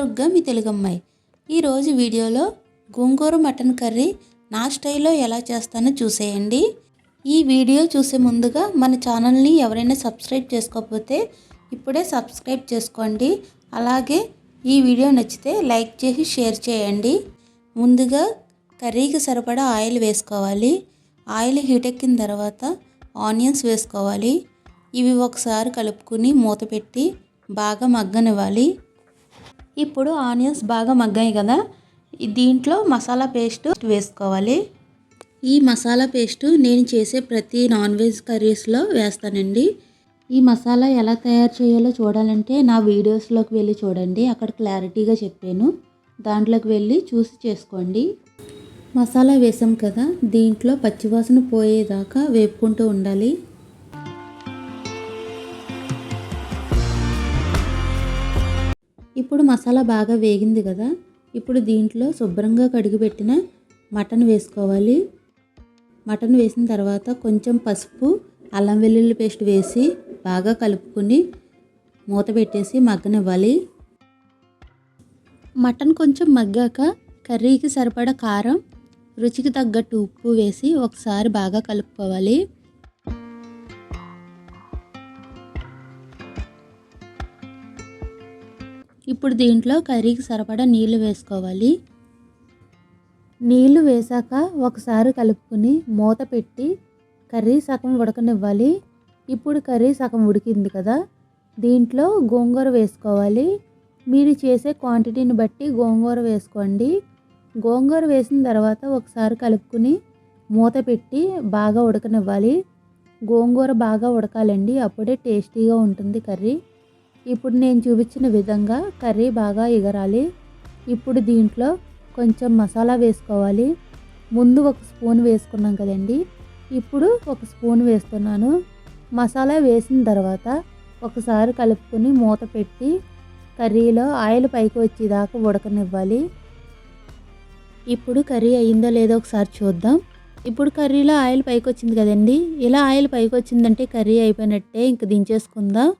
దుర్గా మీ తెలుగమ్మాయి. ఈరోజు వీడియోలో గోంగూర mutton curry నా స్టైల్లో ఎలా చేస్తానో చూసేయండి. ఈ వీడియో చూసే ముందుగా మన ఛానల్ని ఎవరైనా సబ్స్క్రైబ్ చేసుకోకపోతే ఇప్పుడే సబ్స్క్రైబ్ చేసుకోండి. అలాగే ఈ వీడియో నచ్చితే లైక్ చేసి షేర్ చేయండి. ముందుగా కర్రీకి సరిపడా ఆయిల్ వేసుకోవాలి. ఆయిల్ హీట్ ఎక్కిన తర్వాత ఆనియన్స్ వేసుకోవాలి. ఇవి ఒకసారి కలుపుకుని మూత పెట్టి బాగా మగ్గనివ్వాలి. ఇప్పుడు ఆనియన్స్ బాగా మగ్గాయి కదా, దీంట్లో మసాలా పేస్ట్ వేసుకోవాలి. ఈ మసాలా పేస్ట్ నేను చేసే ప్రతి నాన్ వెజ్ కర్రీస్లో వేస్తానండి. ఈ మసాలా ఎలా తయారు చేయాలో చూడాలంటే నా వీడియోస్లోకి వెళ్ళి చూడండి, అక్కడ క్లారిటీగా చెప్పాను. దాంట్లోకి వెళ్ళి చూసి చేసుకోండి. మసాలా వేసాం కదా, దీంట్లో పచ్చివాసన పోయేదాకా వేపుకుంటూ ఉండాలి. ఇప్పుడు మసాలా బాగా వేగింది కదా, ఇప్పుడు దీంట్లో శుభ్రంగా కడిగిపెట్టిన మటన్ వేసుకోవాలి. మటన్ వేసిన తర్వాత కొంచెం పసుపు, అల్లం వెల్లుల్లి పేస్ట్ వేసి బాగా కలుపుకొని మూత పెట్టేసి మగ్గనివ్వాలి. మటన్ కొంచెం మగ్గాక కర్రీకి సరిపడా కారం, రుచికి తగ్గట్టు ఉప్పు వేసి ఒకసారి బాగా కలుపుకోవాలి. ఇప్పుడు దీంట్లో కర్రీకి సరిపడా నీళ్లు వేసుకోవాలి. నీళ్లు వేసాక ఒకసారి కలుపుకొని మూత పెట్టి కర్రీ సగం ఉడకనివ్వాలి. ఇప్పుడు కర్రీ సగం ఉడికింది కదా, దీంట్లో గోంగూర వేసుకోవాలి. మీరు చేసే క్వాంటిటీని బట్టి గోంగూర వేసుకోండి. గోంగూర వేసిన తర్వాత ఒకసారి కలుపుకొని మూత పెట్టి బాగా ఉడకనివ్వాలి. గోంగూర బాగా ఉడకాలండి, అప్పుడే టేస్టీగా ఉంటుంది కర్రీ. ఇప్పుడు నేను చూపించిన విధంగా కర్రీ బాగా ఎగరాలి. ఇప్పుడు దీంట్లో కొంచెం మసాలా వేసుకోవాలి. ముందు ఒక స్పూన్ వేసుకున్నాం కదండి, ఇప్పుడు ఒక స్పూన్ వేస్తున్నాను. మసాలా వేసిన తర్వాత ఒకసారి కలుపుకొని మూత పెట్టి కర్రీలో ఆయిల్ పైకి వచ్చేదాకా ఉడకనివ్వాలి. ఇప్పుడు కర్రీ అయిందో లేదో ఒకసారి చూద్దాం. ఇప్పుడు కర్రీలో ఆయిల్ పైకి వచ్చింది కదండి, ఇలా ఆయిల్ పైకి వచ్చిందంటే కర్రీ అయిపోయినట్టే. ఇంక దించేసుకుందాం.